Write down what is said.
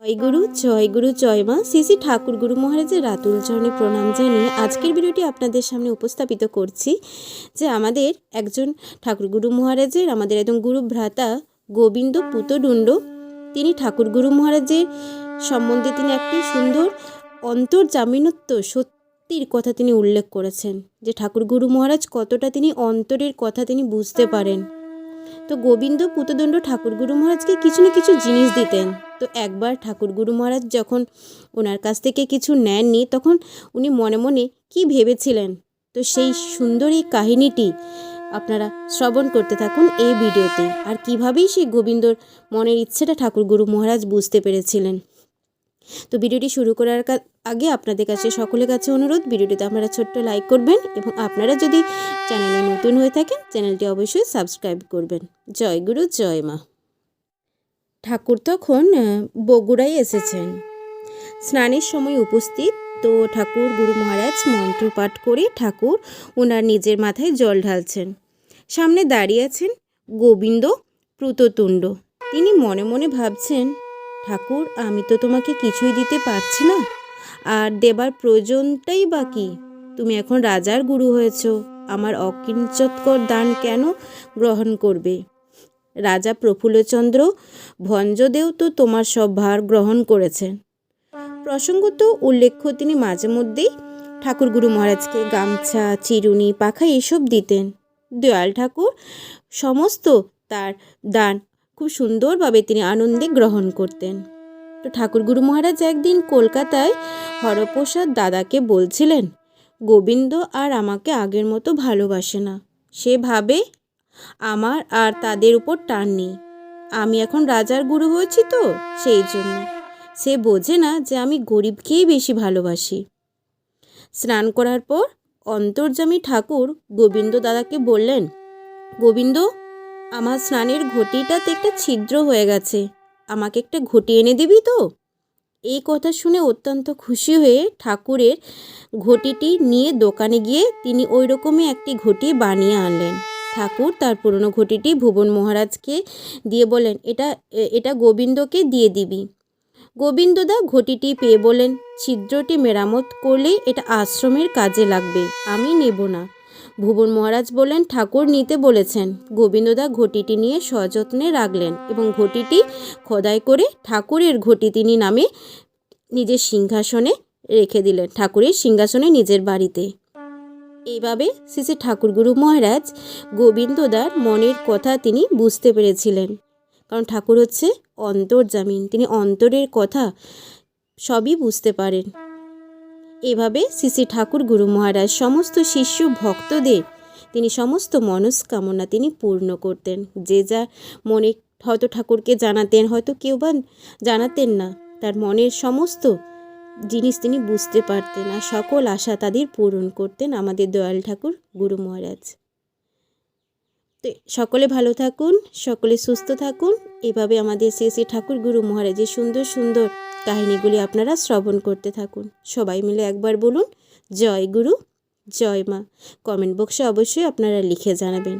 জয় গুরু জয় মা। শ্রী শ্রী ঠাকুর গুরু মহারাজের রাতুল চরণে প্রণাম জানিয়ে আজকের ভিডিওটি আপনাদের সামনে উপস্থাপিত করছি যে আমাদের একজন ঠাকুর গুরু মহারাজের আমাদের একজন গুরু ভ্রাতা গোবিন্দ পুতদণ্ড, তিনি ঠাকুর গুরু মহারাজের সম্বন্ধে তিনি একটি সুন্দর অন্তর্জামিনত্ব সত্যির কথা তিনি উল্লেখ করেছেন যে ঠাকুর গুরু মহারাজ কতটা তিনি অন্তরের কথা তিনি বুঝতে পারেন। তো গোবিন্দ পুতদণ্ড ঠাকুর গুরু মহারাজকে কিছু না কিছু জিনিস দিতেন। তো একবার ঠাকুর গুরু মহারাজ যখন ওনার কাছ থেকে কিছু নেননি তখন উনি মনে মনে কি ভেবেছিলেন, তো সেই সুন্দর এই কাহিনীটি আপনারা শ্রবণ করতে থাকুন এই ভিডিওতে, আর কিভাবেই সেই গোবিন্দর মনের ইচ্ছেটা ঠাকুর গুরু মহারাজ বুঝতে পেরেছিলেন। তো ভিডিওটি শুরু করার আগে আপনাদের কাছে সকলের কাছে অনুরোধ, ভিডিওটিতে আপনারা ছোট্ট লাইক করবেন এবং আপনারা যদি চ্যানেলে নতুন হয়ে থাকেন চ্যানেলটি অবশ্যই সাবস্ক্রাইব করবেন। জয় গুরু জয় মা। ঠাকুর তখন বগুড়ায় এসেছেন, স্নানের সময় উপস্থিত। তো ঠাকুর গুরু মহারাজ মন্ত্র পাঠ করে ঠাকুর ওনার নিজের মাথায় জল ঢালছেন। সামনে দাঁড়িয়ে আছেন গোবিন্দ পুতদণ্ড। তিনি মনে মনে ভাবছেন, ঠাকুর আমি তো তোমাকে কিছুই দিতে পারছি না, আর দেবার প্রয়োজনটাই বা কি? তুমি এখন রাজার গুরু হয়েছ, আমার অকিঞ্চৎকর দান কেন গ্রহণ করবে? রাজা প্রফুল্লচন্দ্র ভঞ্জদেও তো তোমার সব ভার গ্রহণ করেছেন। প্রসঙ্গত উল্লেখ্য তিনি মাঝে মধ্যেই ঠাকুর গুরু মহারাজকে গামছা, চিরুনি, পাখা এসব দিতেন। দয়াল ঠাকুর সমস্ত তার দান খুব সুন্দরভাবে তিনি আনন্দে গ্রহণ করতেন। তো ঠাকুর গুরু মহারাজ একদিন কলকাতায় হরপ্রসাদ দাদাকে বলছিলেন, গোবিন্দ আর আমাকে আগের মতো ভালোবাসে না। সে ভাবে আমার আর তাদের উপর টান নেই, আমি এখন রাজার গুরু হয়েছি তো সেই জন্য। সে বোঝে না যে আমি গরিবকেই বেশি ভালোবাসি। স্নান করার পর অন্তর্যামী ঠাকুর গোবিন্দ দাদাকে বললেন, গোবিন্দ আমার স্নানের ঘটিটাতে একটা ছিদ্র হয়ে গেছে, আমাকে একটা ঘটি এনে দিবি তো? এই কথা শুনে অত্যন্ত খুশি হয়ে ঠাকুরের ঘটিটি নিয়ে দোকানে গিয়ে তিনি ওই রকমই একটি ঘটি বানিয়ে আনলেন। ঠাকুর তার পুরনো ঘটিটি ভুবন মহারাজকে দিয়ে বলেন, এটা গোবিন্দকে দিয়ে দিবি। গোবিন্দদা ঘটিটি পেয়ে বলেন, ছিদ্রটি মেরামত করলেই এটা আশ্রমের কাজে লাগবে, আমি নেব না। ভুবন মহারাজ বললেন, ঠাকুর নিতে বলেছেন। গোবিন্দদা ঘটিটি নিয়ে সযত্নে রাখলেন এবং ঘটিটি খোদাই করে ঠাকুরের ঘটি তিনি নামে নিজের সিংহাসনে রেখে দিলেন, ঠাকুরের সিংহাসনে নিজের বাড়িতে। এইভাবে শ্রী শ্রী ঠাকুর গুরু মহারাজ গোবিন্দদার মনের কথা তিনি বুঝতে পেরেছিলেন, কারণ ঠাকুর হচ্ছে অন্তর্যামিন, তিনি অন্তরের কথা সবই বুঝতে পারেন। এভাবে শ্রী শ্রী ঠাকুর গুরু মহারাজ সমস্ত শিষ্য ভক্তদের তিনি সমস্ত মনস্কামনা তিনি পূর্ণ করতেন। যে যা মনে হয়তো ঠাকুরকে জানাতেন, হয়তো কেউ বা জানাতেন না, তার মনের সমস্ত জিনিস তিনি বুঝতে পারতেন আর সকল আশা তাদের পূরণ করতেন আমাদের দয়াল ঠাকুর গুরু মহারাজ। তো সকলে ভালো থাকুন, সকলে সুস্থ থাকুন। এভাবে আমাদের শ্রী শ্রী ঠাকুর গুরু মহারাজের সুন্দর সুন্দর কাহিনীগুলি আপনারা শ্রবণ করতে থাকুন। সবাই মিলে একবার বলুন জয় গুরু জয় মা। কমেন্ট বক্সে অবশ্যই আপনারা লিখে জানাবেন।